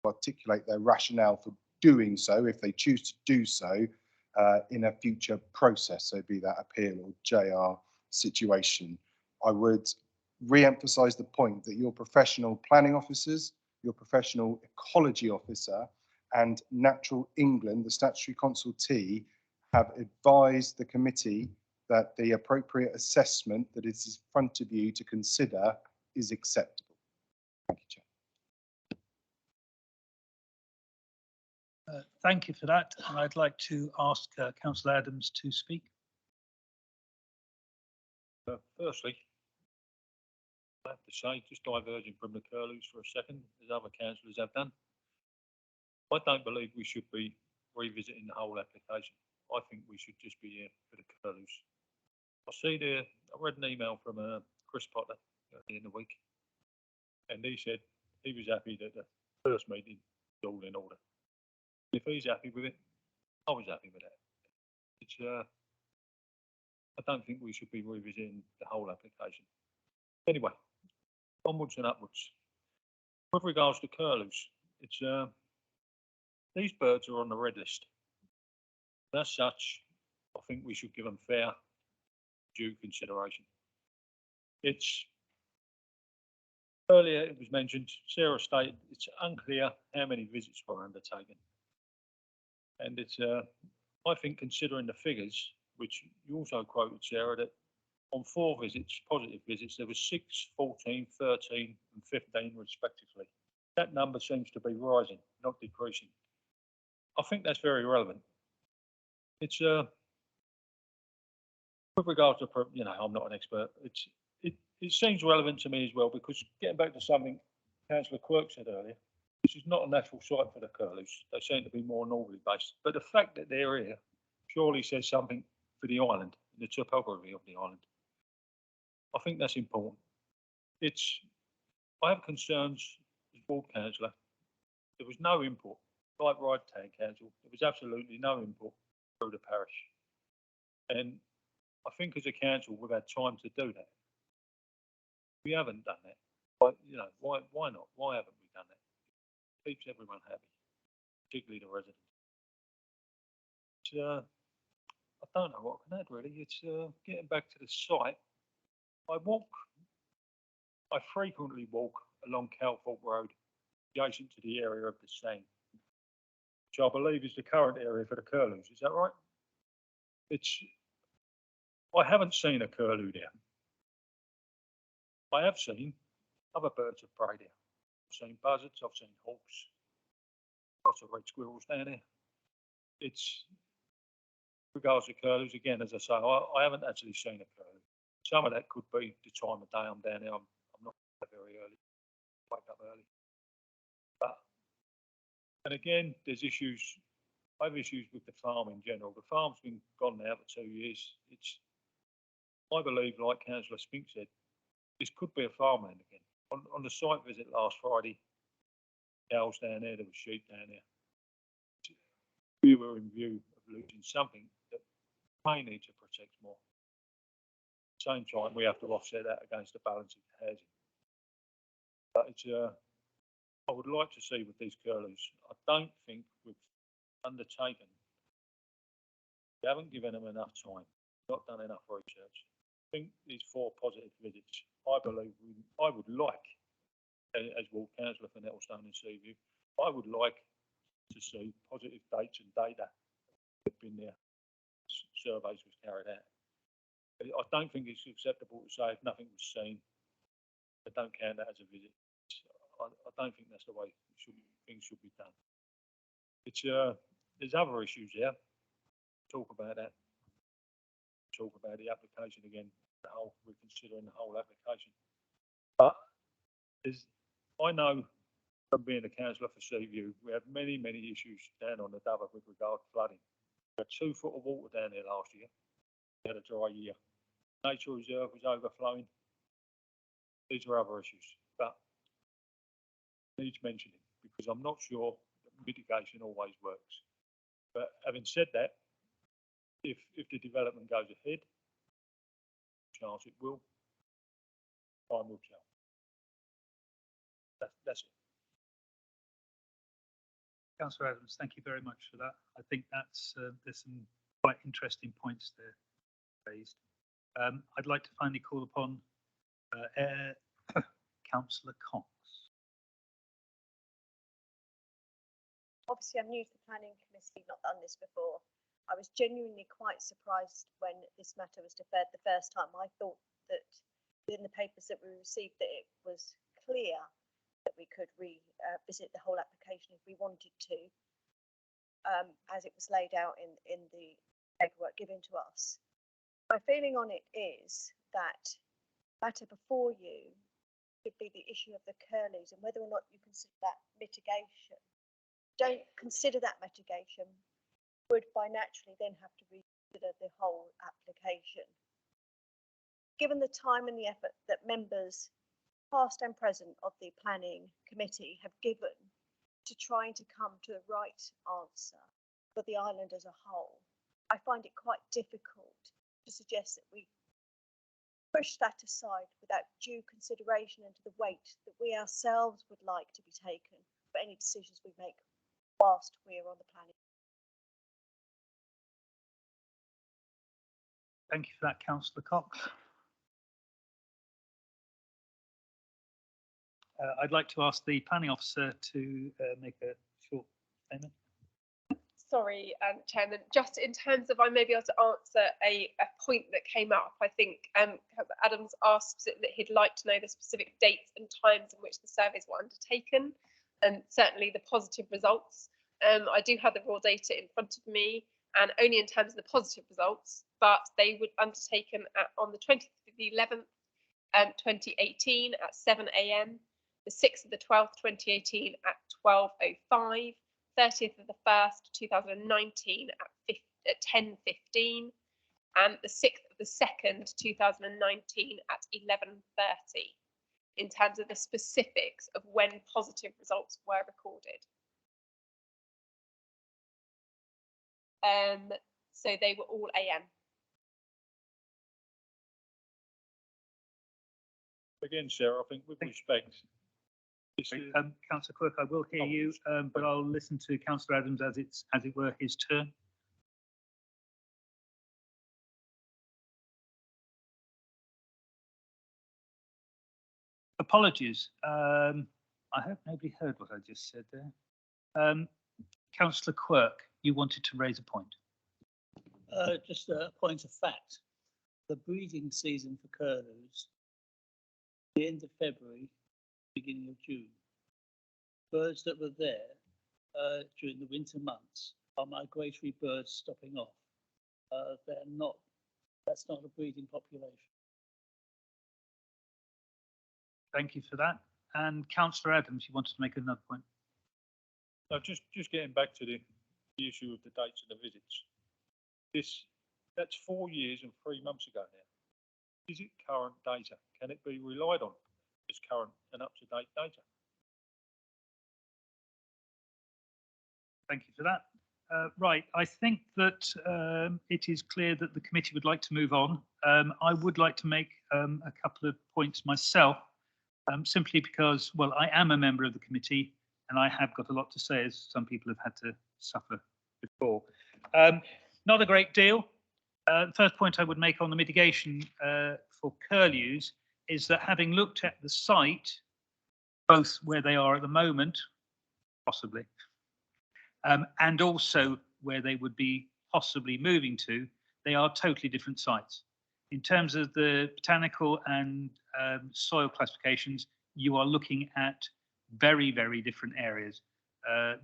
articulate their rationale for doing so, if they choose to do so, in a future process, so be that appeal or JR situation. I would re-emphasise the point that your professional planning officers, your professional ecology officer, and Natural England, the statutory consultee, have advised the committee that the appropriate assessment that is in front of you to consider is acceptable. Thank you, Chair. Thank you for that. And I'd like to ask Councillor Adams to speak. Firstly, I have to say, just diverging from the curlews for a second, as other councillors have done, I don't believe we should be revisiting the whole application. I think we should just be here for the curlews. I see there, I read an email from Chris Potter in the week, and he said he was happy that the first meeting was all in order. If he's happy with it, I was happy with that. It's I don't think we should be revisiting the whole application. Anyway, onwards and upwards. With regards to curlews, it's these birds are on the red list. As such, I think we should give them fair, due consideration. It's earlier it was mentioned, Sarah stated it's unclear how many visits were undertaken. And it's, I think, considering the figures, which you also quoted, Sarah, that on 4 visits, positive visits, there was 6, 14, 13, and 15 respectively. That number seems to be rising, not decreasing. I think that's very relevant. It's with regard to, you know, I'm not an expert. It seems relevant to me as well, because getting back to something Councillor Quirk said earlier, this is not a natural site for the curlews. They seem to be more normally based. But the fact that they're here surely says something for the island, the topography of the island. I think that's important. I have concerns as ward councillor. There was no input, like Ryde Town Council, there was absolutely no input through the parish. And I think as a council, we've had time to do that. We haven't done that. But, you know, why not? Why haven't we done that? Keeps everyone happy, particularly the residents. I don't know what I can add really. It's getting back to the site. I frequently walk along Calthorpe Road, adjacent to the area of the Seine, which I believe is the current area for the curlews. Is that right? I haven't seen a curlew there. I have seen other birds of prey there. I've seen buzzards, I've seen hawks, lots of red squirrels down there. It's regards to curlews, again, as I say, I haven't actually seen a curlew. Some of that could be the time of day I'm down there. I'm not very early, wake up early. But, and again, there's issues. I have issues with the farm in general. The farm's been gone now for 2 years. I believe, like Councillor Spink said, this could be a farmland again. On the site visit last Friday, cows down there, there was sheep down there. We were in view of losing something that may need to protect more. At the same time, we have to offset that against the balance of the housing. But it's, I would like to see with these curlews, I don't think we've undertaken, we haven't given them enough time, not done enough research. I think these 4 positive visits, I believe I would like, as ward councillor for Nettlestone and Seaview, I would like to see positive dates and data that have been there, surveys was carried out. I don't think it's acceptable to say if nothing was seen, I don't count that as a visit. I don't think that's the way things should be done. It's there's other issues there. Talk about that. Talk about the application again. We're considering the whole application. But I know from being a councillor for Seaview, we have many issues down on the Dover with regard to flooding. We had 2 foot of water down there last year. We had a dry year. Nature reserve was overflowing. These are other issues, but needs mentioning because I'm not sure that mitigation always works. But having said that, if the development goes ahead, chance it will, time will tell. That's it. Councillor Adams, thank you very much for that. I think that's there's some quite interesting points there raised. I'd like to finally call upon Councillor Cox. Obviously, I'm new to the planning committee, not done this before. I was genuinely quite surprised when this matter was deferred the first time. I thought that in the papers that we received that it was clear that we could revisit the whole application if we wanted to, as it was laid out in the paperwork given to us. My feeling on it is that matter before you should be the issue of the curlews and whether or not you consider that mitigation. Don't consider that mitigation, would by naturally then have to reconsider the whole application. Given the time and the effort that members past and present of the planning committee have given to trying to come to the right answer for the island as a whole, I find it quite difficult to suggest that we push that aside without due consideration into the weight that we ourselves would like to be taken for any decisions we make whilst we are on the planning. Thank you for that, Councillor Cox. I'd like to ask the planning officer to make a short statement. Sorry, Chairman, just in terms of I may be able to answer a point that came up. I think Adams asked that he'd like to know the specific dates and times in which the surveys were undertaken, and certainly the positive results. I do have the raw data in front of me, and only in terms of the positive results, but they were undertaken on the 20th of the 11th, 2018 at 7 AM, the 6th of the 12th, 2018 at 12:05, 30th of the 1st, 2019 at 10:15, and the 6th of the 2nd, 2019 at 11:30, in terms of the specifics of when positive results were recorded. So they were all AM. Again, Sarah, I think with respect, Councillor Quirk, I will hear you, but I'll listen to Councillor Adams as it were his turn. Apologies. I hope nobody heard what I just said there. Councillor Quirk, you wanted to raise a point. Just a point of fact. The breeding season for curlews, the end of February, beginning of June. Birds that were there during the winter months are migratory birds stopping off. That's not a breeding population. Thank you for that. And Councillor Adams, you wanted to make another point. no, just getting back to the issue of the dates of the visits. That's 4 years and 3 months ago now. Is it current data? Can it be relied on as current and up-to-date data? Thank you for that. Right, I think that it is clear that the committee would like to move on. I would like to make a couple of points myself, simply because, well, I am a member of the committee and I have got a lot to say, as some people have had to suffer before. Not a great deal. The first point I would make on the mitigation for curlews is that having looked at the site, both where they are at the moment, possibly, and also where they would be possibly moving to, they are totally different sites. In terms of the botanical and soil classifications, you are looking at very, very different areas.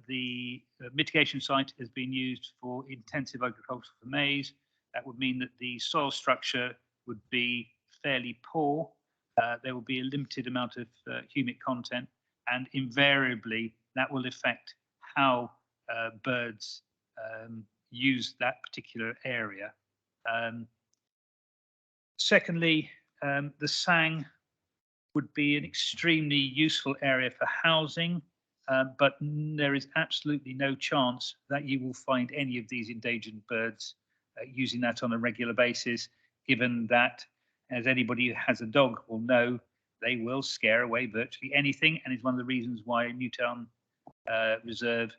The mitigation site has been used for intensive agriculture for maize. That would mean that the soil structure would be fairly poor. There will be a limited amount of humic content, and invariably that will affect how birds use that particular area. Secondly, the Sang would be an extremely useful area for housing, but there is absolutely no chance that you will find any of these endangered birds using that on a regular basis, given that, as anybody who has a dog will know, they will scare away virtually anything, and is one of the reasons why Newtown Reserve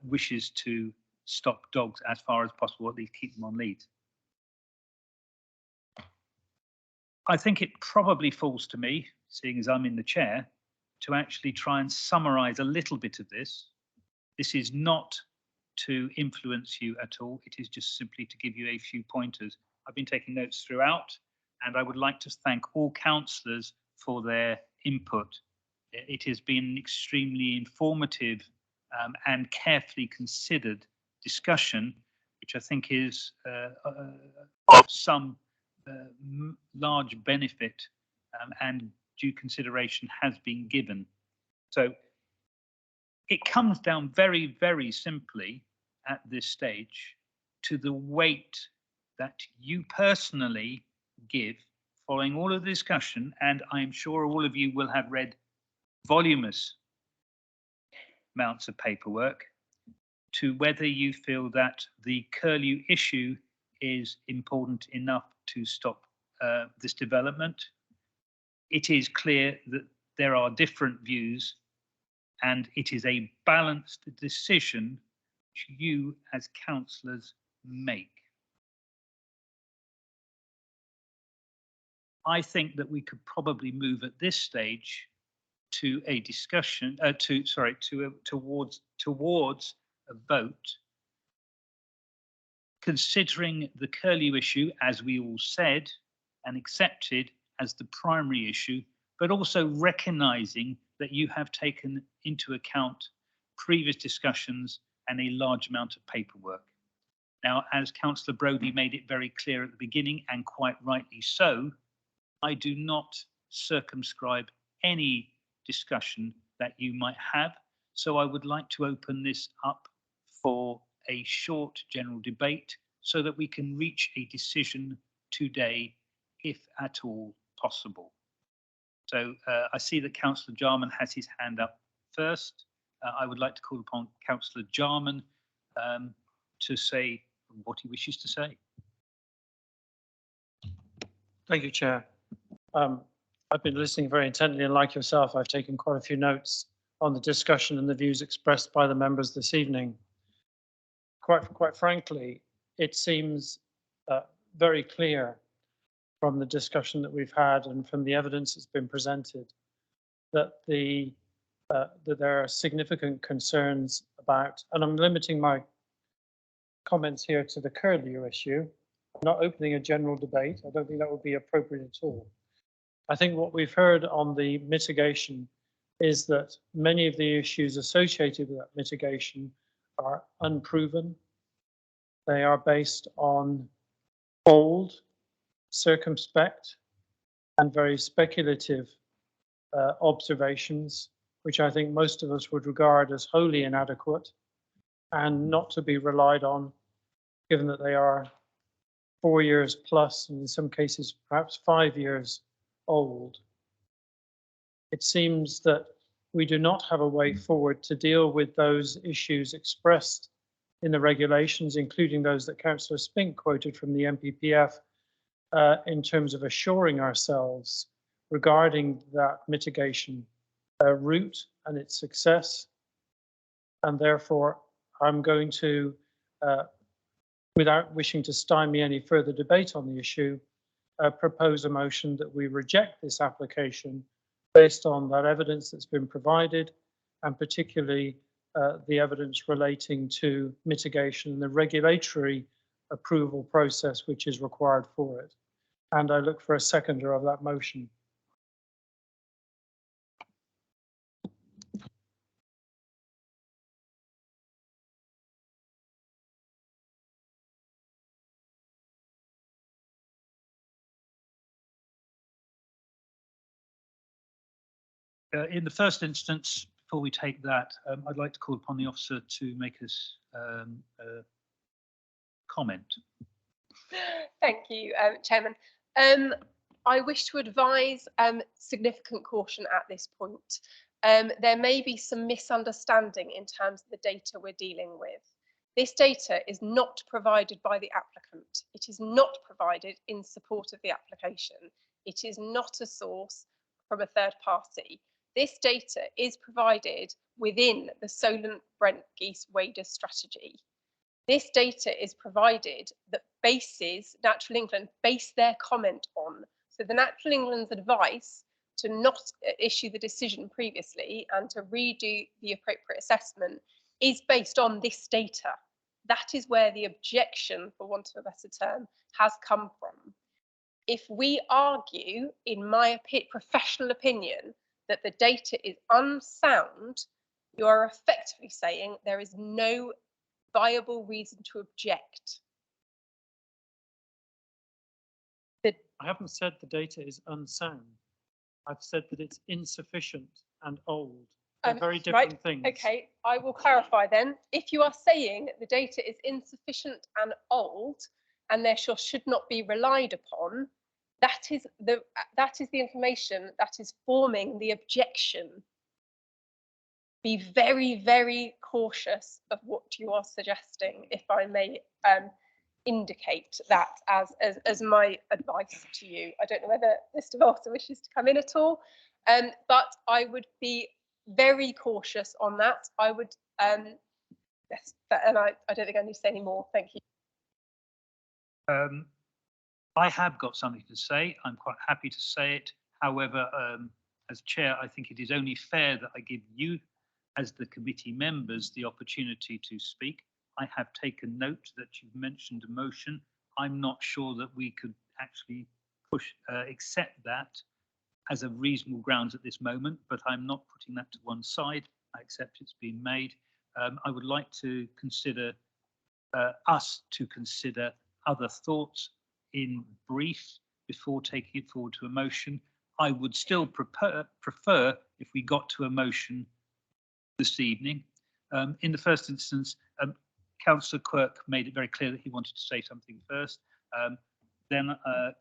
wishes to stop dogs as far as possible, at least keep them on leads. I think it probably falls to me, seeing as I'm in the chair, to actually try and summarize a little bit of this. This is not to influence you at all. It is just simply to give you a few pointers. I've been taking notes throughout, and I would like to thank all councillors for their input. It has been an extremely informative and carefully considered discussion, which I think is of some large benefit and due consideration has been given. So it comes down very, very simply at this stage to the weight that you personally give following all of the discussion, and I'm sure all of you will have read voluminous amounts of paperwork, to whether you feel that the curlew issue is important enough to stop this development. It is clear that there are different views, and it is a balanced decision which you as councillors make. I think that we could probably move at this stage to a discussion, towards a vote, considering the curlew issue, as we all said and accepted, as the primary issue, but also recognising that you have taken into account previous discussions and a large amount of paperwork. Now, as Councillor Brodie made it very clear at the beginning, and quite rightly so, I do not circumscribe any discussion that you might have. So I would like to open this up for a short general debate so that we can reach a decision today, if at all possible. So I see that Councillor Jarman has his hand up first. I would like to call upon Councillor Jarman to say what he wishes to say. Thank you, Chair. I've been listening very intently, and like yourself, I've taken quite a few notes on the discussion and the views expressed by the members this evening. Quite frankly, it seems very clear from the discussion that we've had and from the evidence that's been presented that that there are significant concerns about, and I'm limiting my comments here to the curlew issue. I'm not opening a general debate. I don't think that would be appropriate at all. I think what we've heard on the mitigation is that many of the issues associated with that mitigation are unproven. They are based on bold, circumspect, and very speculative observations, which I think most of us would regard as wholly inadequate and not to be relied on, given that they are 4 years plus, and in some cases perhaps 5 years old. It seems that we do not have a way forward to deal with those issues expressed in the regulations, including those that Councillor Spink quoted from the NPPF, in terms of assuring ourselves regarding that mitigation route and its success. And therefore, I'm going to, without wishing to stymie any further debate on the issue, propose a motion that we reject this application based on that evidence that's been provided, and particularly the evidence relating to mitigation and the regulatory approval process which is required for it. And I look for a seconder of that motion. In the first instance, before we take that, I'd like to call upon the officer to make us a comment. Thank you, Chairman. I wish to advise significant caution at this point. There may be some misunderstanding in terms of the data we're dealing with. This data is not provided by the applicant. It is not provided in support of the application. It is not a source from a third party. this data is provided within the Solent Brent Geese Waders strategy. This data is provided that Natural England base their comment on. So the Natural England's advice to not issue the decision previously and to redo the appropriate assessment is based on this data. That is where the objection, for want of a better term, has come from. If we argue, in my professional opinion, that the data is unsound, you are effectively saying there is no viable reason to object. I haven't said the data is unsound. I've said that it's insufficient and old. They're very different things. Okay, I will clarify then. If you are saying the data is insufficient and old and therefore should not be relied upon, that is the information that is forming the objection. Be very, very cautious of what you are suggesting, if I may indicate that as my advice to you. I don't know whether Mr. Walter wishes to come in at all, but I would be very cautious on that. I would, yes, and I don't think I need to say any more. Thank you. I have got something to say. I'm quite happy to say it. However, as chair, I think it is only fair that I give you, as the committee members, the opportunity to speak. I have taken note that you've mentioned a motion. I'm not sure that we could actually accept that as a reasonable grounds at this moment, but I'm not putting that to one side. I accept it's been made. I would like to consider us to consider other thoughts in brief before taking it forward to a motion. I would still prefer if we got to a motion this evening. In the first instance, Councillor Quirk made it very clear that he wanted to say something first. Then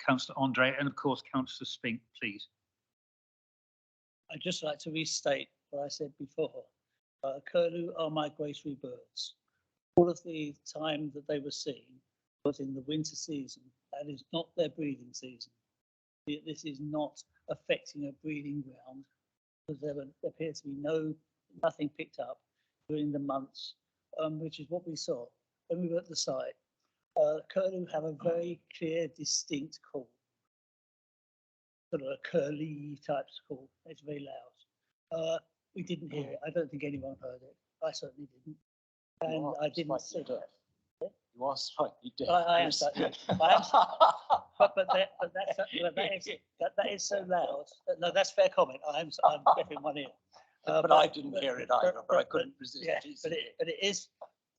Councillor Andre, and of course Councillor Spink, please. I'd just like to restate what I said before. Curlew are migratory birds. All of the time that they were seen was in the winter season. That is not their breeding season. This is not affecting a breeding ground, because there appears to be nothing picked up during the months, which is what we saw when we were at the site. Curlew have a very clear, distinct call, sort of a curly type call. It's very loud. We didn't hear it. I don't think anyone heard it. I certainly didn't, and I didn't see it. You are slightly deaf. I am slightly deaf. But that is so loud. No, that's fair comment. I'm deaf in one ear. But I didn't hear it either. But I couldn't resist. Yeah,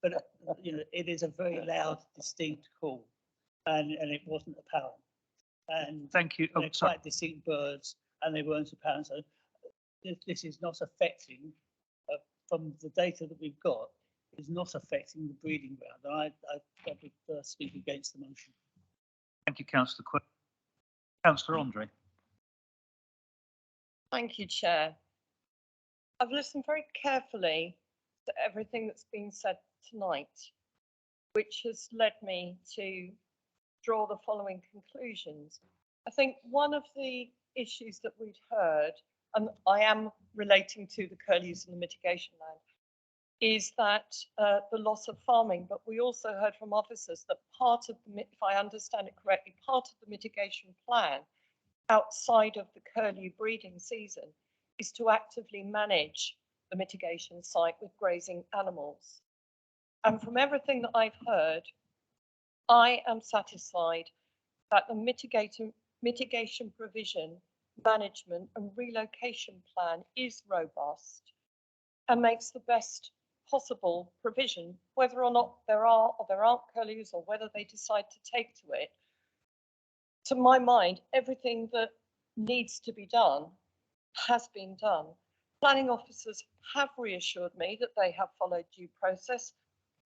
it is a very loud, distinct call, and it wasn't apparent. And thank you. They're quite distinct birds, and they weren't apparent. So this is not affecting, from the data that we've got, is not affecting the breeding ground. And I would speak against the motion. Thank you, Councillor Quirk. Councillor Andre. Thank you, Chair. I've listened very carefully to everything that's been said tonight, which has led me to draw the following conclusions. I think one of the issues that we'd heard, and I am relating to the curlews and the mitigation land, is that the loss of farming, but we also heard from officers that part of the, if I understand it correctly, part of the mitigation plan outside of the curlew breeding season is to actively manage the mitigation site with grazing animals. And from everything that I've heard, I am satisfied that the mitigation provision, management and relocation plan is robust and makes the best possible provision, whether or not there are or there aren't curlews or whether they decide to take to it. To my mind, everything that needs to be done has been done. Planning officers have reassured me that they have followed due process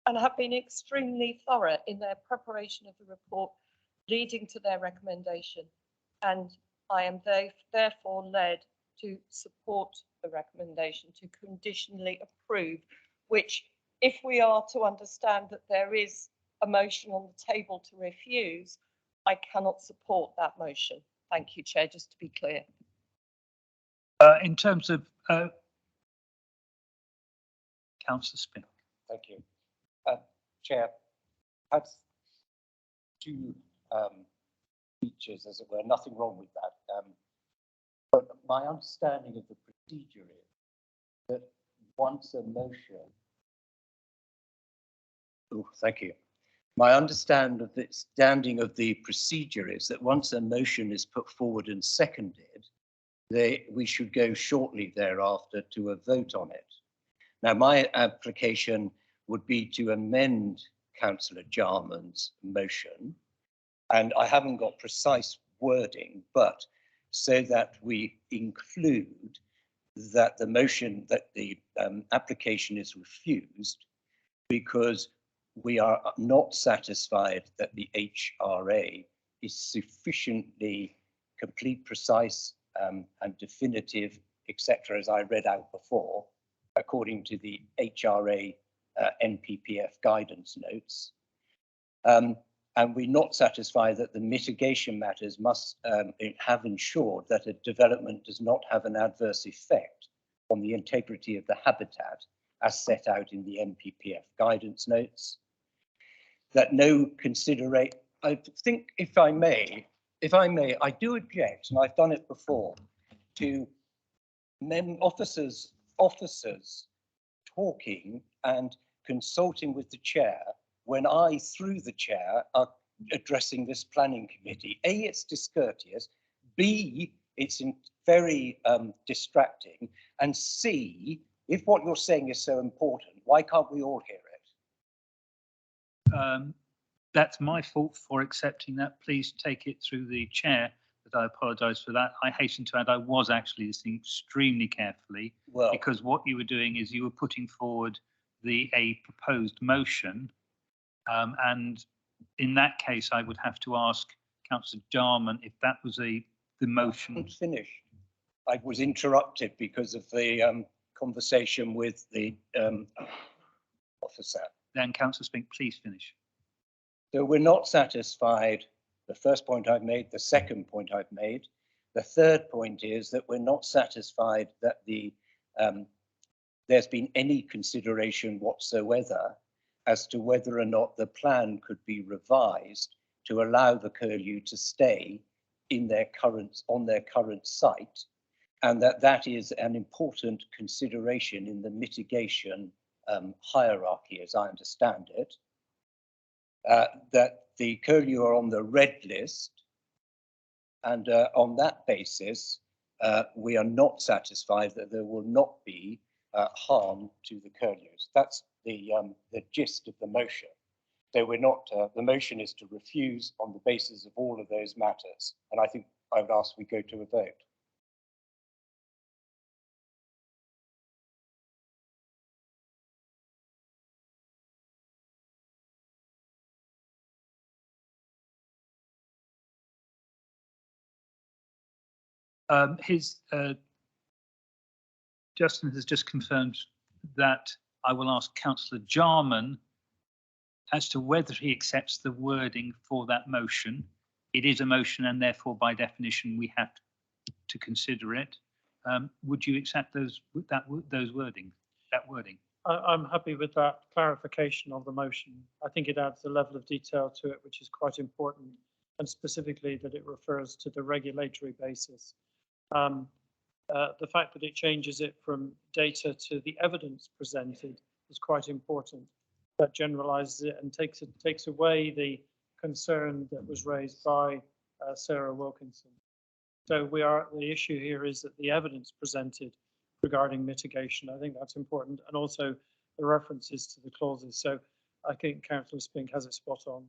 and have been extremely thorough in their preparation of the report leading to their recommendation. And I am therefore led to support the recommendation to conditionally approve, which, if we are to understand that there is a motion on the table to refuse, I cannot support that motion. Thank you, Chair, just to be clear. In terms of Councillor Spink. Thank you. Chair, has two features, as it were, nothing wrong with that. But my understanding of the procedure is that once a motion, thank you. My understanding of the procedure is that once a motion is put forward and seconded, we should go shortly thereafter to a vote on it. Now, my application would be to amend Councillor Jarman's motion, and I haven't got precise wording, but so that we include that the motion, that the application is refused because we are not satisfied that the HRA is sufficiently complete, precise and definitive, etc., as I read out before, according to the HRA NPPF guidance notes. And we're not satisfied that the mitigation matters must have ensured that a development does not have an adverse effect on the integrity of the habitat as set out in the NPPF guidance notes. That no consideration, I think if I may, I do object, and I've done it before, to officers talking and consulting with the chair when I, through the chair, are addressing this planning committee. A, it's discourteous. B, it's very distracting. And C, if what you're saying is so important, why can't we all hear it? That's my fault for accepting that. Please take it through the chair. But I apologise for that. I hasten to add I was actually listening extremely carefully, because what you were doing is you were putting forward a proposed motion, and in that case I would have to ask Councillor Jarman if that was the motion. I finished. I was interrupted because of the conversation with the officer. Then Councillor Spink, please finish. So we're not satisfied. The first point I've made, the second point I've made. The third point is that we're not satisfied that there's been any consideration whatsoever as to whether or not the plan could be revised to allow the curlew to stay on their current site, and that is an important consideration in the mitigation hierarchy, as I understand it. That the curlew are on the red list, and on that basis, we are not satisfied that there will not be harm to the curlews. That's the gist of the motion. So we're not. The motion is to refuse on the basis of all of those matters, and I think I would ask we go to a vote. Justin has just confirmed that I will ask Councillor Jarman as to whether he accepts the wording for that motion. It is a motion, and therefore, by definition, we have to consider it. Would you accept that wording? I'm happy with that clarification of the motion. I think it adds a level of detail to it, which is quite important, and specifically that it refers to the regulatory basis. The fact that it changes it from data to the evidence presented is quite important. That generalises it and takes away the concern that was raised by Sarah Wilkinson. So the issue here is that the evidence presented regarding mitigation, I think that's important, and also the references to the clauses. So I think Councillor Spink has it spot on.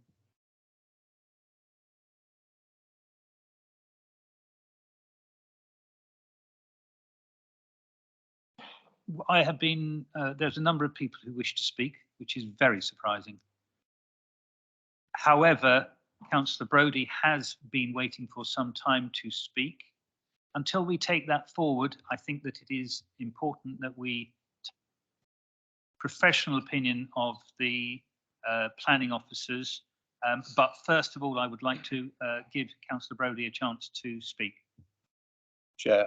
I have been, there's a number of people who wish to speak, which is very surprising. However, Councillor Brodie has been waiting for some time to speak. Until we take that forward, I think that it is important that we take professional opinion of the planning officers. But first of all, I would like to give Councillor Brodie a chance to speak. Chair,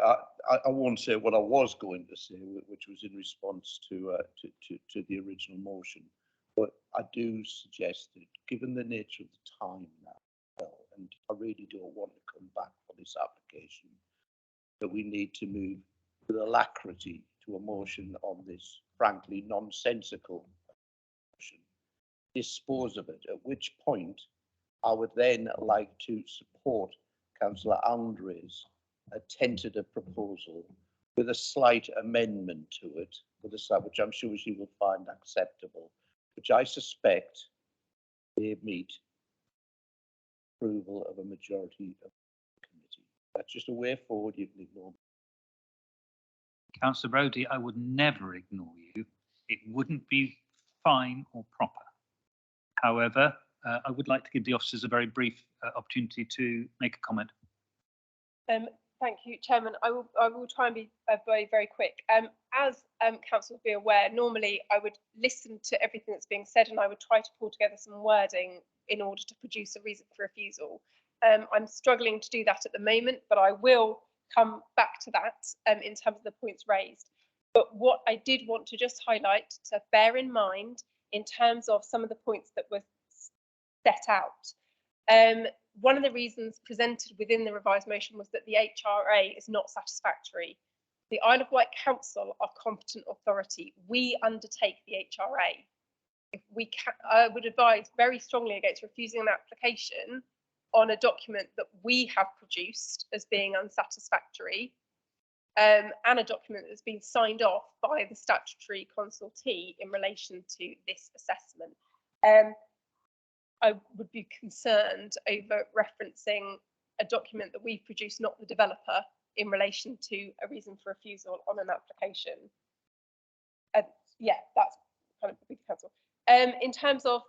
I won't say what I was going to say, which was in response to the original motion. But I do suggest that, given the nature of the time now, and I really don't want to come back for this application, that we need to move with alacrity to a motion on this, frankly, nonsensical motion, dispose of it, at which point I would then like to support Councillor Andre's a tentative proposal with a slight amendment to it, which I'm sure she will find acceptable, which I suspect may meet approval of a majority of the committee. That's just a way forward. You can ignore me. Councillor Brodie, I would never ignore you. It wouldn't be fine or proper. However, I would like to give the officers a very brief opportunity to make a comment. Thank you, Chairman. I will try and be very, very quick. As council will be aware, normally I would listen to everything that's being said and I would try to pull together some wording in order to produce a reason for refusal. I'm struggling to do that at the moment, but I will come back to that in terms of the points raised. But what I did want to just highlight to bear in mind in terms of some of the points that were set out. One of the reasons presented within the revised motion was that the HRA is not satisfactory. The Isle of Wight Council are competent authority. We undertake the HRA. If we can, I would advise very strongly against refusing an application on a document that we have produced as being unsatisfactory, and a document that's been signed off by the statutory consultee in relation to this assessment. I would be concerned over referencing a document that we've produced, not the developer, in relation to a reason for refusal on an application. Yeah, that's kind of the big council. In terms of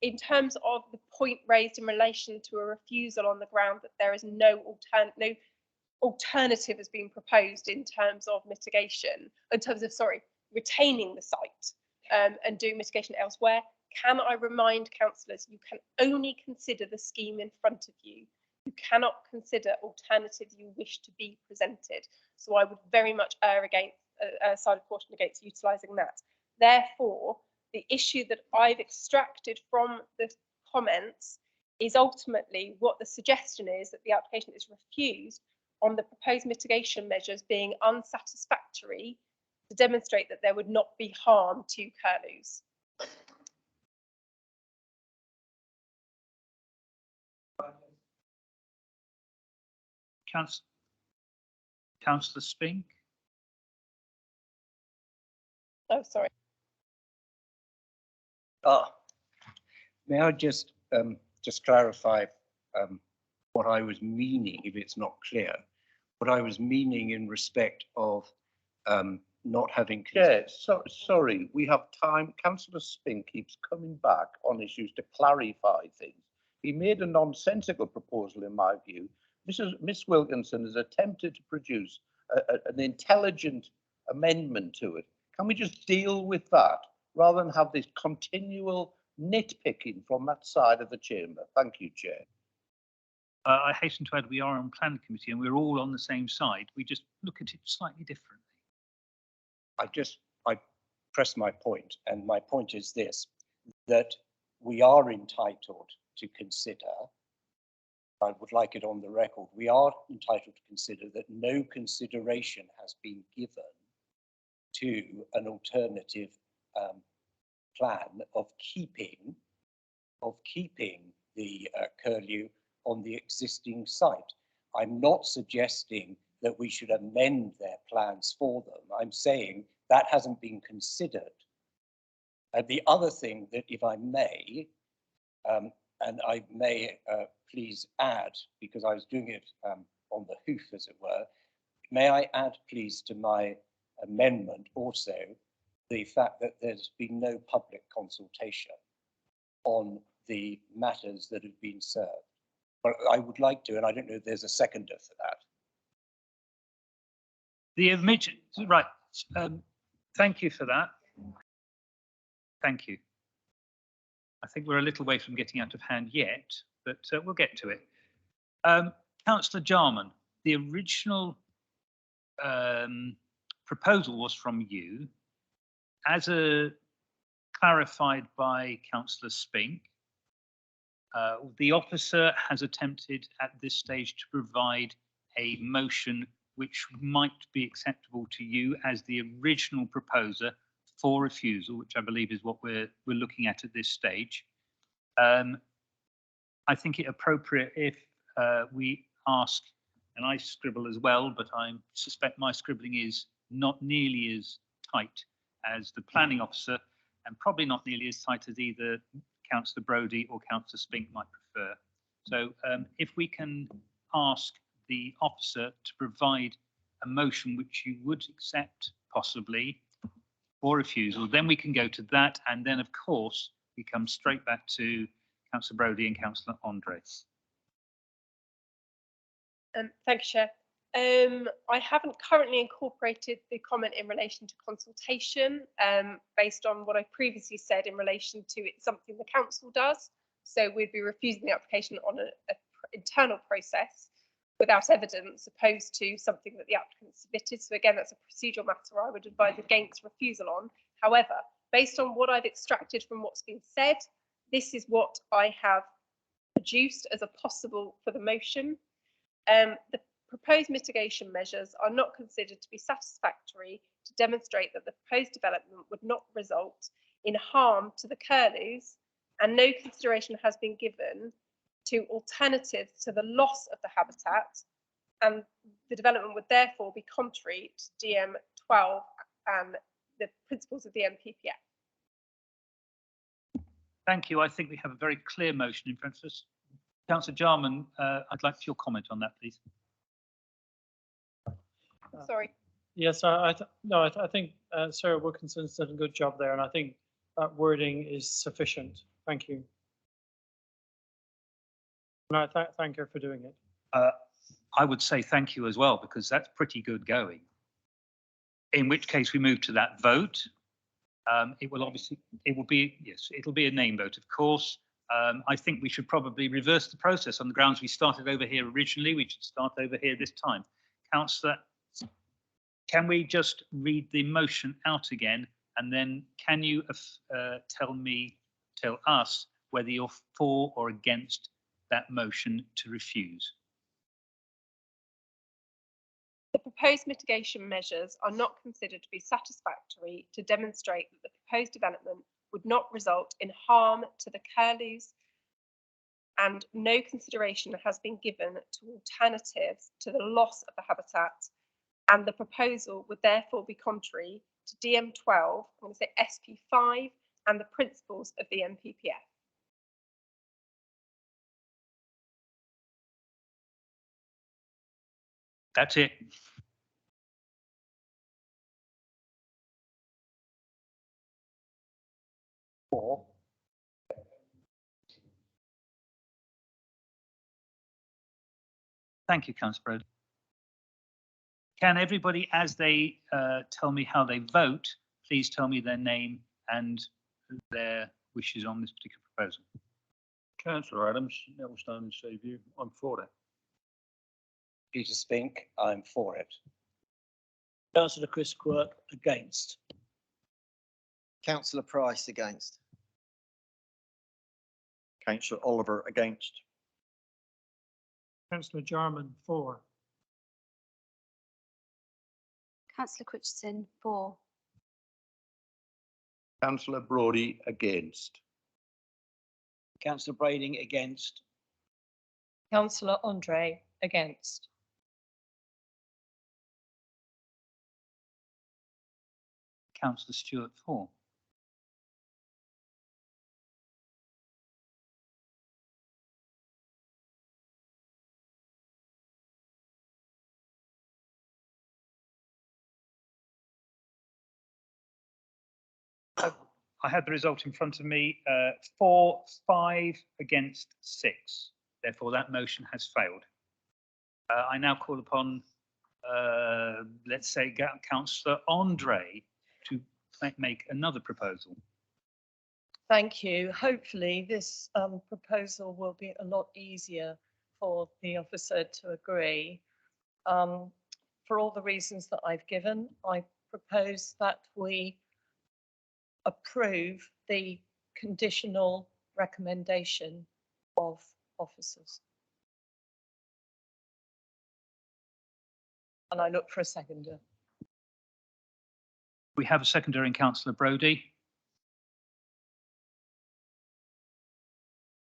in terms of the point raised in relation to a refusal on the ground that there is no alternative has been proposed in terms of mitigation, in terms of, sorry, retaining the site and doing mitigation elsewhere, can I remind councillors, you can only consider the scheme in front of you. You cannot consider alternatives you wish to be presented. So I would very much err against a side of caution against utilising that. Therefore, the issue that I've extracted from the comments is ultimately what the suggestion is, that the application is refused on the proposed mitigation measures being unsatisfactory to demonstrate that there would not be harm to curlews. Councillor Spink. Oh, sorry. May I just clarify what I was meaning, if it's not clear, what I was meaning in respect of not having. Yeah, sorry, we have time. Councillor Spink keeps coming back on issues to clarify things. He made a nonsensical proposal, in my view. Miss Wilkinson has attempted to produce an intelligent amendment to it. Can we just deal with that rather than have this continual nitpicking from that side of the chamber? Thank you, Chair. I hasten to add we are on planning committee and we're all on the same side. We just look at it slightly differently. I press my point, and my point is this, that we are entitled to consider, I would like it on the record, we are entitled to consider that no consideration has been given to an alternative plan of keeping the curlew on the existing site. I'm not suggesting that we should amend their plans for them. I'm saying that hasn't been considered. The other thing that, if I may, and I may please add, because I was doing it on the hoof, as it were, may I add, please, to my amendment also the fact that there's been no public consultation on the matters that have been served. But I would like to, and I don't know if there's a seconder for that. Right. Thank you for that. Thank you. I think we're a little way from getting out of hand yet, but we'll get to it. Councillor Jarman. the original proposal was from you, as clarified by Councillor Spink. The officer has attempted at this stage to provide a motion which might be acceptable to you as the original proposer for refusal, which I believe is what we're looking at this stage. I think it appropriate if we ask, and I scribble as well, but I suspect my scribbling is not nearly as tight as the planning officer, and probably not nearly as tight as either Councillor Brodie or Councillor Spink might prefer. So if we can ask the officer to provide a motion which you would accept possibly for refusal, then we can go to that, and then of course we come straight back to Councillor Brodie and Councillor Andre. Thank you, Chair. I haven't currently incorporated the comment in relation to consultation, based on what I previously said in relation to it's something the council does. So we'd be refusing the application on an internal process without evidence, opposed to something that the applicant submitted. So again, that's a procedural matter I would advise against refusal on. However, based on what I've extracted from what's been said, this is what I have produced as a possible for the motion. The proposed mitigation measures are not considered to be satisfactory to demonstrate that the proposed development would not result in harm to the curlews, and no consideration has been given to alternatives to the loss of the habitat, and the development would therefore be contrary to DM12 and the principles of the NPPF. Thank you. I think we have a very clear motion in front of us. Councillor Jarman, I'd like your comment on that, please. Sorry. Yes, I think Sarah Wilkinson's done a good job there, and I think that wording is sufficient. Thank you. And I thank her for doing it. I would say thank you as well, because that's pretty good going. In which case we move to that vote. It will be, yes, it'll be a name vote, of course. I think we should probably reverse the process on the grounds we started over here originally. We should start over here this time. Councillor, can we just read the motion out again, and then can you tell us whether you're for or against that motion to refuse? The proposed mitigation measures are not considered to be satisfactory to demonstrate that the proposed development would not result in harm to the curlews, and no consideration has been given to alternatives to the loss of the habitat, and the proposal would therefore be contrary to DM12, I'm going to say SP5, and the principles of the NPPF. That's it. Or Thank you, Councillor Brodie. Can everybody, as they tell me how they vote, please tell me their name and their wishes on this particular proposal? Councillor Adams, Nettlestone, Seaview, I'm for it. Peter Spink, I'm for it. Councillor Chris Quirk, against. Councillor Price, against. Councillor Oliver, against. Councillor Jarman, for. Councillor Critchin, for. Councillor Brodie, against. Councillor Brading, against. Councillor Andre, against. Councillor Stewart, for. I had the result in front of me, 4, 5 against 6. Therefore, that motion has failed. I now call upon, let's say, Councillor Andre to make another proposal. Thank you. Hopefully this proposal will be a lot easier for the officer to agree. For all the reasons that I've given, I propose that we approve the conditional recommendation of officers. And I look for a seconder. We have a seconder in Councillor Brodie.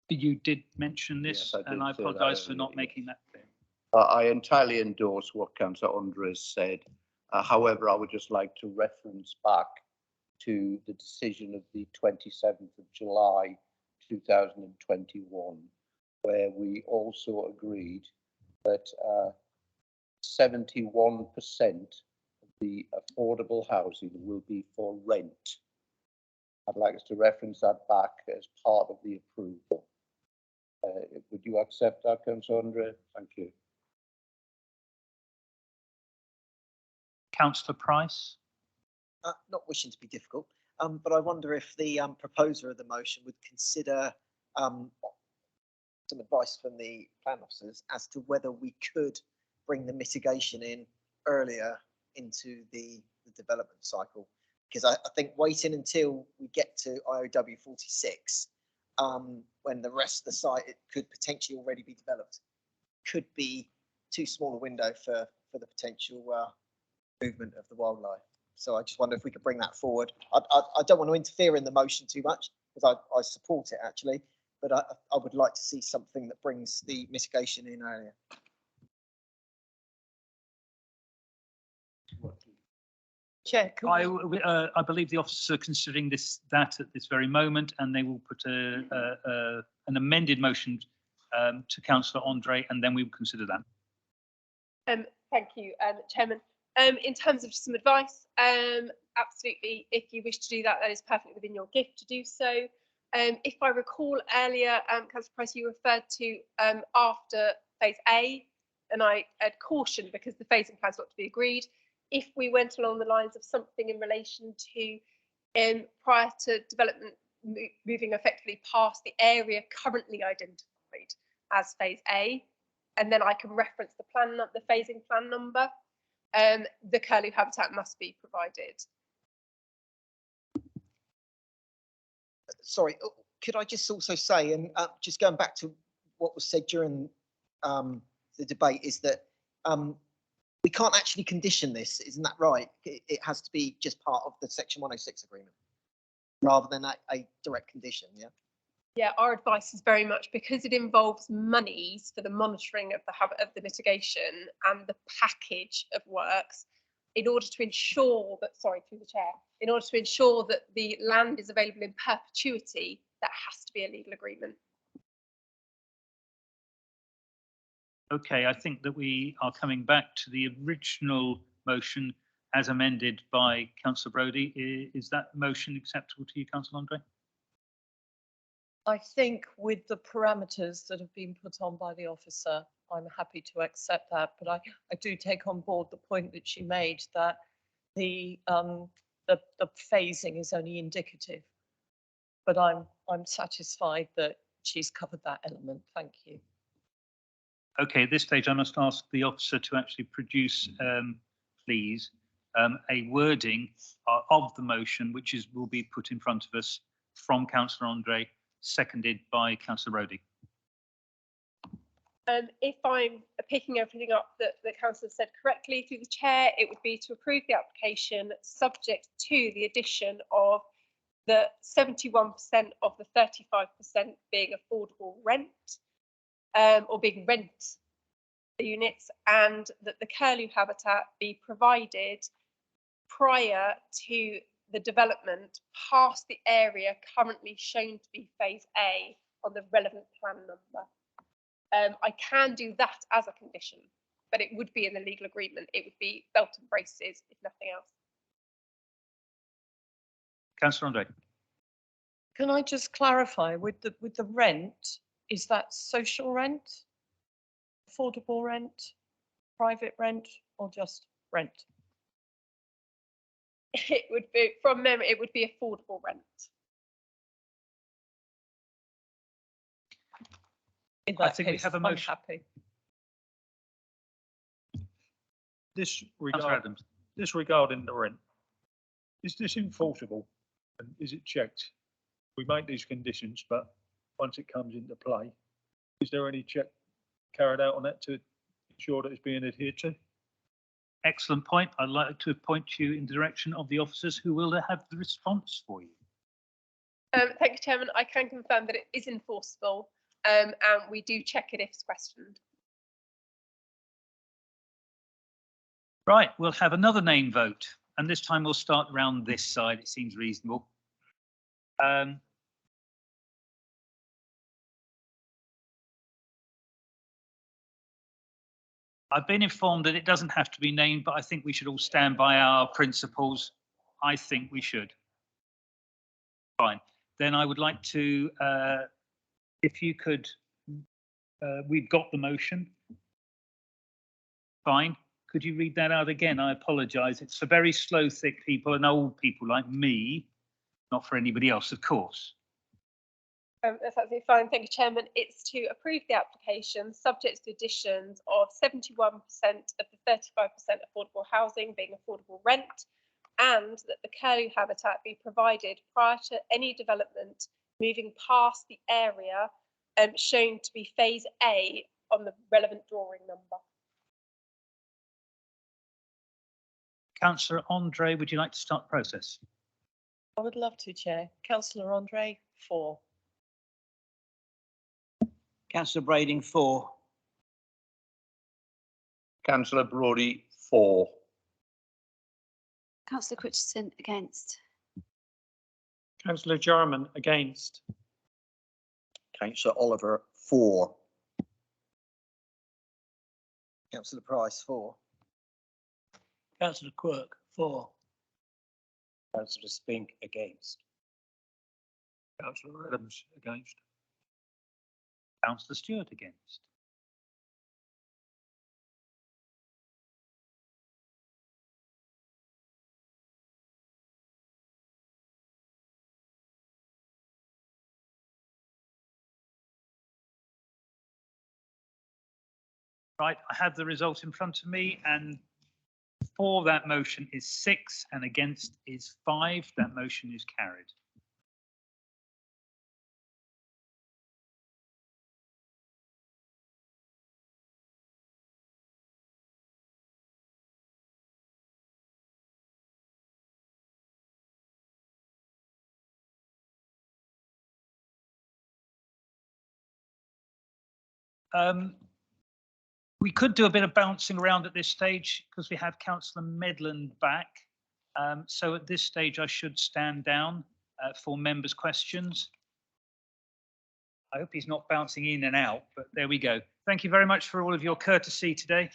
You did mention this, Yes, I and did I say that apologise for earlier, not yes. making that clear. I entirely endorse what Councillor Andres said. However, I would just like to reference back to the decision of the 27th of July 2021, where we also agreed that 71% of the affordable housing will be for rent. I'd like us to reference that back as part of the approval. Would you accept that, Councillor Andre? Thank you. Councillor Price? Not wishing to be difficult, but I wonder if the proposer of the motion would consider some advice from the plan officers as to whether we could bring the mitigation in earlier into the development cycle. Because I think waiting until we get to IOW 46, when the rest of the site it could potentially already be developed, could be too small a window for the potential movement of the wildlife. So I just wonder if we could bring that forward. I don't want to interfere in the motion too much because I support it actually, but I would like to see something that brings the mitigation in earlier. Chair, can we- I believe the officers are considering that at this very moment, and they will put an amended motion to Councillor Andre, and then we will consider that. Thank you, Chairman. In terms of some advice, absolutely, if you wish to do that, that is perfectly within your gift to do so. If I recall earlier, Councillor Price, you referred to after phase A, and I had cautioned because the phasing plan's got to be agreed. If we went along the lines of something in relation to prior to development moving effectively past the area currently identified as phase A, and then I can reference the plan, the phasing plan number, the curlew habitat must be provided. Sorry, could I just also say, and just going back to what was said during the debate, is that we can't actually condition this, isn't that right? It has to be just part of the Section 106 agreement, rather than a direct condition, yeah? Yeah, our advice is very much because it involves monies for the monitoring of the mitigation and the package of works, in order to ensure that, sorry, through the chair, in order to ensure that the land is available in perpetuity, that has to be a legal agreement. Okay, I think that we are coming back to the original motion as amended by Councillor Brodie. Is that motion acceptable to you, Councillor Andre? I think with the parameters that have been put on by the officer, I'm happy to accept that. But I do take on board the point that she made that the phasing is only indicative. But I'm satisfied that she's covered that element. Thank you. Okay, at this stage, I must ask the officer to actually produce, please, a wording of the motion, which will be put in front of us from Councillor Andre, seconded by Councillor Brodie. If I'm picking everything up that the councillor said correctly through the chair, it would be to approve the application subject to the addition of the 71% of the 35% being affordable rent, or being rent units, and that the curlew habitat be provided prior to the development past the area currently shown to be phase A on the relevant plan number. I can do that as a condition, but it would be in the legal agreement. It would be belt and braces, if nothing else. Councillor Andre. Can I just clarify with the rent, is that social rent, affordable rent, private rent, or just rent? It would be, from memory, it would be affordable rent. In I that think we case, have a I'm motion. happy. Adams. Disregarding the rent, is this enforceable and is it checked? We make these conditions, but once it comes into play, is there any check carried out on that to ensure that it's being adhered to? Excellent point. I'd like to point you in the direction of the officers who will have the response for you. Thank you, Chairman. I can confirm that it is enforceable, and we do check it if it's questioned. Right, we'll have another name vote, and this time we'll start around this side. It seems reasonable. I've been informed that it doesn't have to be named, but I think we should all stand by our principles. I think we should. Fine. Then I would like to, if you could, we've got the motion. Fine. Could you read that out again? I apologise. It's for very slow, thick people and old people like me, not for anybody else, of course. That's absolutely fine. Thank you, Chairman. It's to approve the application subject to additions of 71% of the 35% affordable housing being affordable rent, and that the curlew habitat be provided prior to any development moving past the area shown to be phase A on the relevant drawing number. Councillor Andre, would you like to start the process? I would love to, Chair. Councillor Andre, 4. Councillor Brading, 4. Councillor Brodie, 4. Councillor Richardson against. Councillor Jarman against. Councillor Oliver, 4. Councillor Price, 4. Councillor Quirk, 4. Councillor Spink against. Councillor Adams against. Councillor Stewart against. Right, I have the result in front of me, and for that motion is 6 and against is 5. That motion is carried. We could do a bit of bouncing around at this stage because we have Councillor Medland back. So at this stage, I should stand down for members' questions. I hope he's not bouncing in and out, but there we go. Thank you very much for all of your courtesy today.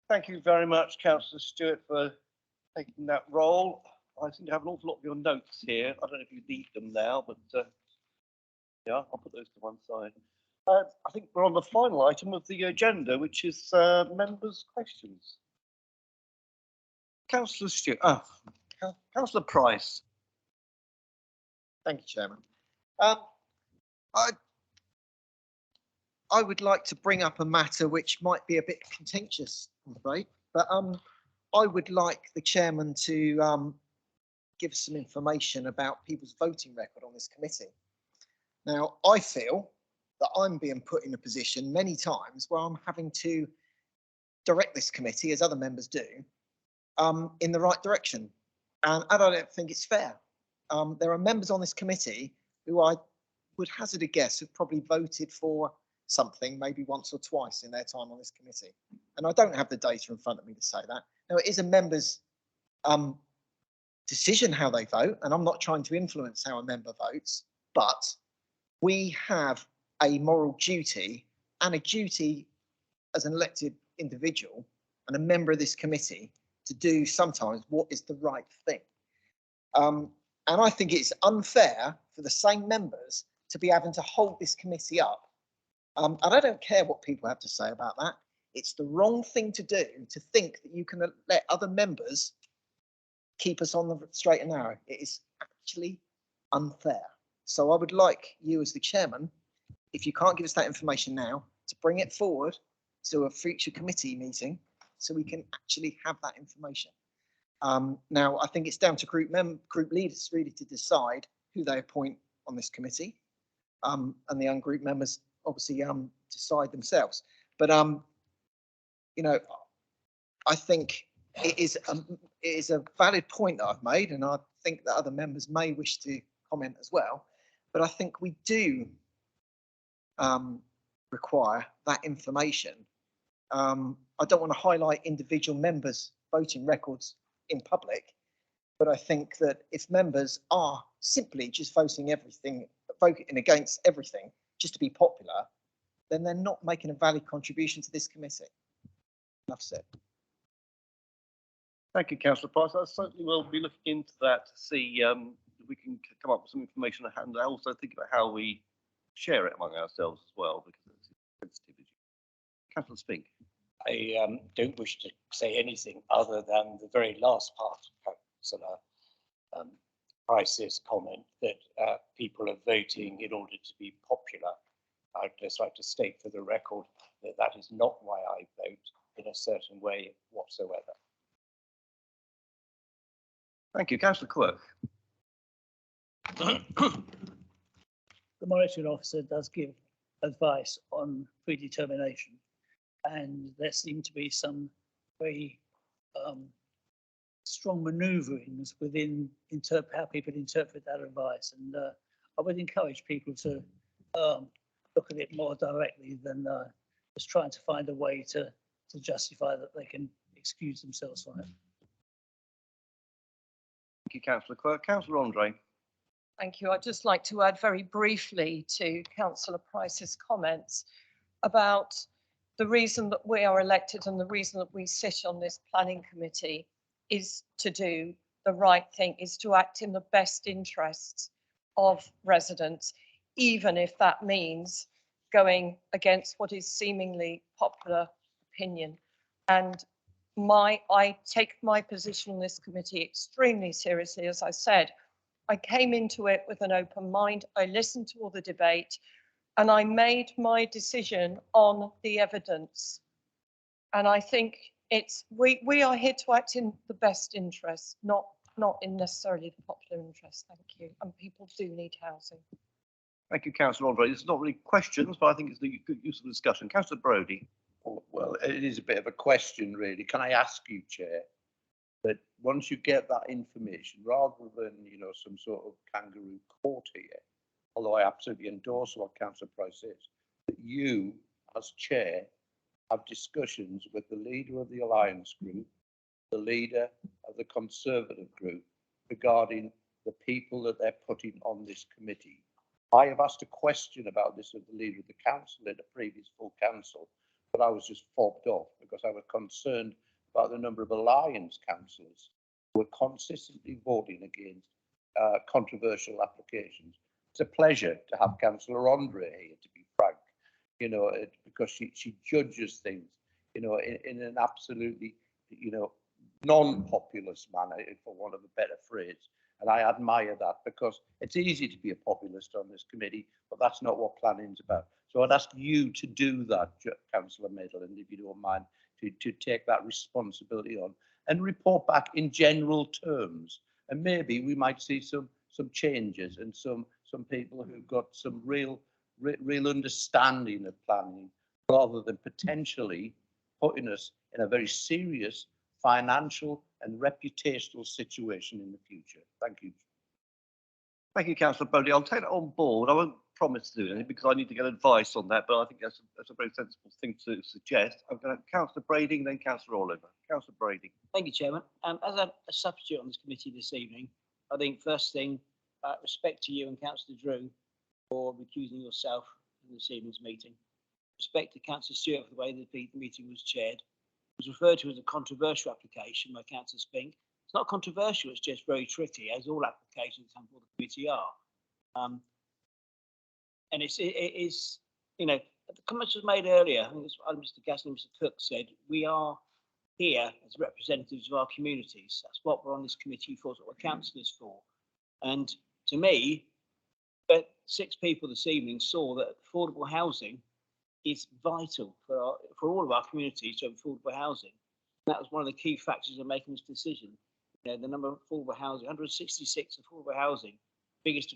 Thank you very much, Councillor Stewart, for taking that role. I seem to have an awful lot of your notes here. I don't know if you need them now, but yeah, I'll put those to one side. I think we're on the final item of the agenda, which is members' questions. Councillor Stewart, Councillor Price. Thank you, Chairman. I would like to bring up a matter which might be a bit contentious, I'm afraid, but I would like the chairman to give some information about people's voting record on this committee. Now, I feel that I'm being put in a position many times where I'm having to direct this committee, as other members do, in the right direction. And I don't think it's fair. There are members on this committee who I would hazard a guess have probably voted for something maybe once or twice in their time on this committee. And I don't have the data in front of me to say that. Now, it is a member's decision how they vote, and I'm not trying to influence how a member votes, but we have a moral duty and a duty as an elected individual and a member of this committee to do sometimes what is the right thing. And I think it's unfair for the same members to be having to hold this committee up. And I don't care what people have to say about that. It's the wrong thing to do to think that you can let other members keep us on the straight and narrow. It is actually unfair. So I would like you as the chairman, if you can't give us that information now, to bring it forward to a future committee meeting so we can actually have that information. Now, I think it's down to group leaders really to decide who they appoint on this committee, and the young group members obviously decide themselves. But you know, I think it is a valid point that I've made, and I think that other members may wish to comment as well. But I think we do require that information. I don't want to highlight individual members' voting records in public, but I think that if members are simply just voting against everything just to be popular, then they're not making a valid contribution to this committee. Enough said. Thank you, Councillor Price. I certainly will be looking into that to see if we can come up with some information, and I also think about how we share it among ourselves as well, because it's sensitive. Councillor Spink. I don't wish to say anything other than the very last part of Councillor Price's comment that people are voting in order to be popular. I'd just like to state for the record that that is not why I vote in a certain way whatsoever. Thank you, Councillor Quirk. The monitoring officer does give advice on predetermination, and there seem to be some very strong manoeuvrings within how people interpret that advice, and I would encourage people to look at it more directly than just trying to find a way to justify that they can excuse themselves from it. Thank you, Councillor Quirk. Councillor Andre. Thank you. I'd just like to add very briefly to Councillor Price's comments about the reason that we are elected and the reason that we sit on this planning committee is to do the right thing, is to act in the best interests of residents, even if that means going against what is seemingly popular opinion. And I take my position on this committee extremely seriously. As I said, I came into it with an open mind. I listened to all the debate and I made my decision on the evidence. And I think we are here to act in the best interest, not in necessarily the popular interest. Thank you. And people do need housing. Thank you, Councillor Andre. It's not really questions, but I think it's the good use of discussion. Councillor Brodie. Well, it is a bit of a question, really. Can I ask you, Chair, that once you get that information, rather than, some sort of kangaroo court here, although I absolutely endorse what Councillor Price says, that you, as Chair, have discussions with the leader of the Alliance Group, the leader of the Conservative Group, regarding the people that they're putting on this committee. I have asked a question about this of the leader of the council in a previous full council, but I was just fobbed off because I was concerned about the number of Alliance councillors who were consistently voting against controversial applications. It's a pleasure to have Councillor Andre here, to be frank, because she judges things, in an absolutely, non-populist manner, for want of a better phrase. And I admire that, because it's easy to be a populist on this committee, but that's not what planning's about. So I'd ask you to do that, Councillor Maitland, if you don't mind, to take that responsibility on and report back in general terms. And maybe we might see some changes and some people who've got some real understanding of planning, rather than potentially putting us in a very serious financial and reputational situation in the future. Thank you. Thank you, Councillor Brodie. I'll take that on board. I won't promise to do anything because I need to get advice on that, but I think that's a very sensible thing to suggest. I'm going to Councillor Brading, then Councillor Oliver. Councillor Brading. Thank you, Chairman. As a substitute on this committee this evening, I think first thing, respect to you and Councillor Drew for recusing yourself in this evening's meeting. Respect to Councillor Stewart for the way that the meeting was chaired. It was referred to as a controversial application by Councillor Spink. It's not controversial, it's just very tricky, as all applications before the committee are. And it is, you know, the comments was made earlier, I think it's what Mr. Gaston and Mr. Cook said, we are here as representatives of our communities. That's what we're on this committee for, that's what we're councillors for. And to me, but 6 people this evening saw that affordable housing is vital for all of our communities to have affordable housing. And that was one of the key factors of making this decision. You know, the number of affordable housing, 166 affordable housing, biggest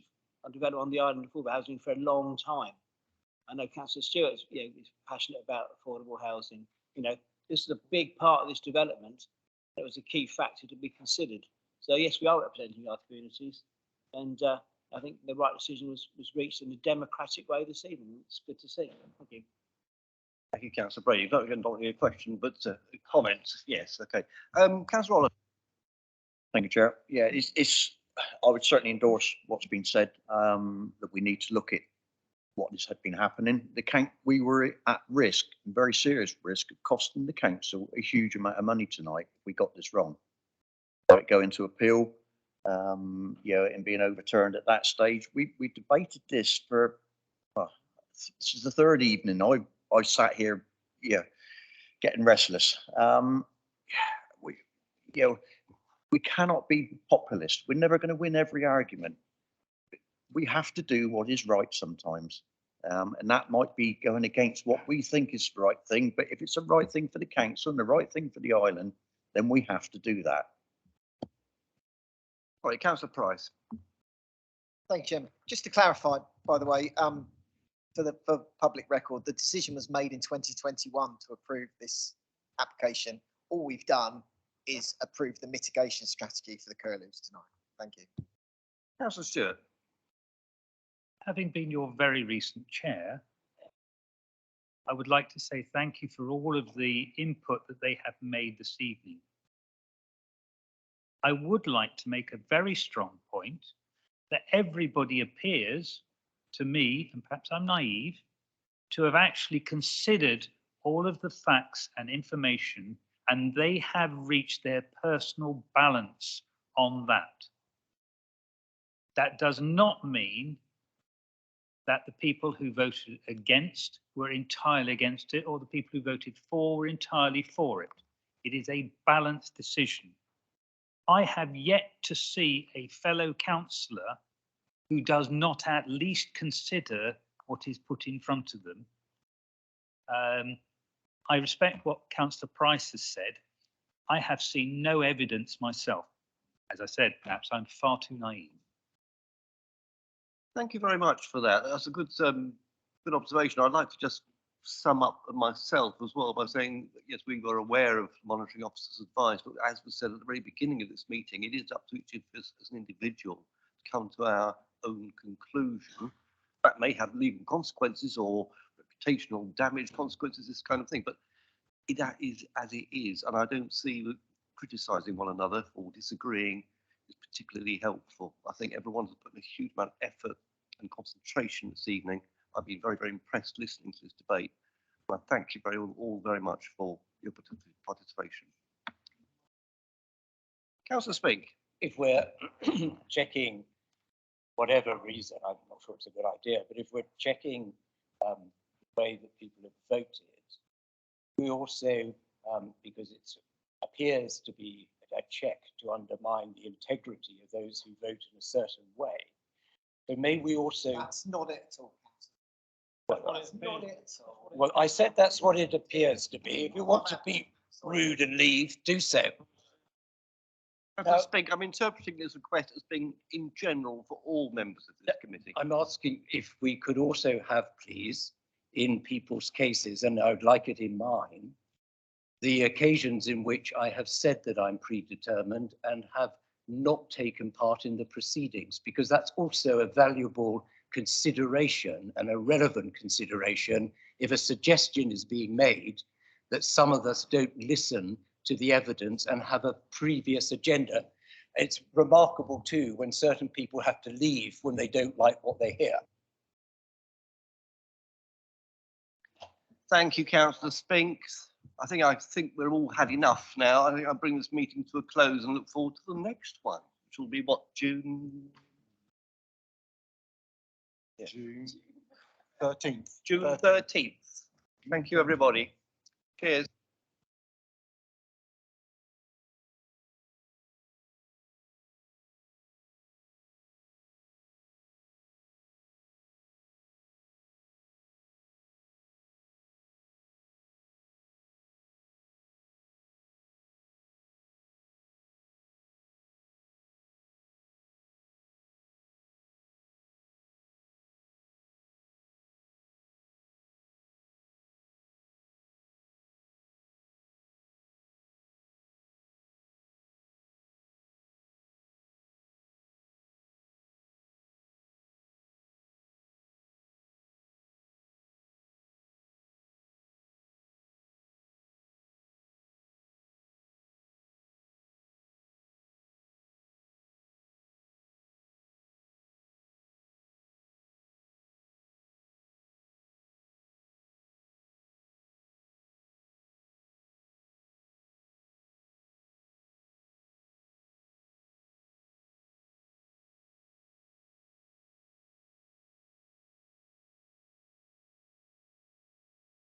development on the island of affordable housing for a long time. I know Councillor Stewart is passionate about affordable housing. You know, this is a big part of this development. That was a key factor to be considered. So yes, we are representing our communities, and I think the right decision was reached in a democratic way this evening. It's good to see. Thank you. Thank you, Councillor Brady. Not really a question, but a comment. Yes, okay. Councillor Oliver. Thank you, Chair. Yeah, I would certainly endorse what's been said, that we need to look at what has been happening. We were at risk, very serious risk, of costing the council a huge amount of money tonight if we got this wrong. Let it go into appeal, and being overturned at that stage. We debated this for, this is the 3rd evening. I sat here, getting restless. We cannot be populist. We're never going to win every argument. We have to do what is right sometimes. And that might be going against what we think is the right thing. But if it's the right thing for the council and the right thing for the island, then we have to do that. All right, Councillor Price. Thank you, Chairman. Just to clarify, by the way, for public record, the decision was made in 2021 to approve this application. All we've done is approve the mitigation strategy for the curlews tonight. Thank you. Councillor Stewart. Having been your very recent chair, I would like to say thank you for all of the input that they have made this evening. I would like to make a very strong point that everybody appears to me, and perhaps I'm naive, to have actually considered all of the facts and information, and they have reached their personal balance on that. That does not mean that the people who voted against were entirely against it, or the people who voted for were entirely for it. It is a balanced decision. I have yet to see a fellow councillor who does not at least consider what is put in front of them. I respect what Councillor Price has said. I have seen no evidence myself. As I said, perhaps I'm far too naive. Thank you very much for that. That's a good observation. I'd like to just sum up myself as well by saying that, yes, we were aware of monitoring officers' advice, but as was said at the very beginning of this meeting, it is up to each of us as an individual to come to our own conclusion. That may have legal consequences or reputational damage consequences, this kind of thing, but that is as it is, and I don't see that criticising one another or disagreeing is particularly helpful. I think everyone's put a huge amount of effort and concentration this evening. I've been very, very impressed listening to this debate. And I thank you all very much for your participation. Councillor Spink. If we're checking whatever reason, I'm not sure it's a good idea, but if we're checking the way that people have voted, we also, because it appears to be a check to undermine the integrity of those who vote in a certain way, so may we also... That's not it at all. Well, I said that's what it appears to be. If you want to be rude and leave, do so. Spink, I'm interpreting this request as being in general for all members of this committee. I'm asking if we could also have, please, in people's cases, and I would like it in mine, the occasions in which I have said that I'm predetermined and have not taken part in the proceedings, because that's also a valuable consideration and a relevant consideration if a suggestion is being made that some of us don't listen to the evidence and have a previous agenda. It's remarkable too when certain people have to leave when they don't like what they hear. Thank you, Councillor Spink. I think we're all had enough now. I think I'll bring this meeting to a close and look forward to the next one, which will be what, June? Yeah. June 13th. June 13th. Thank you, everybody. Cheers.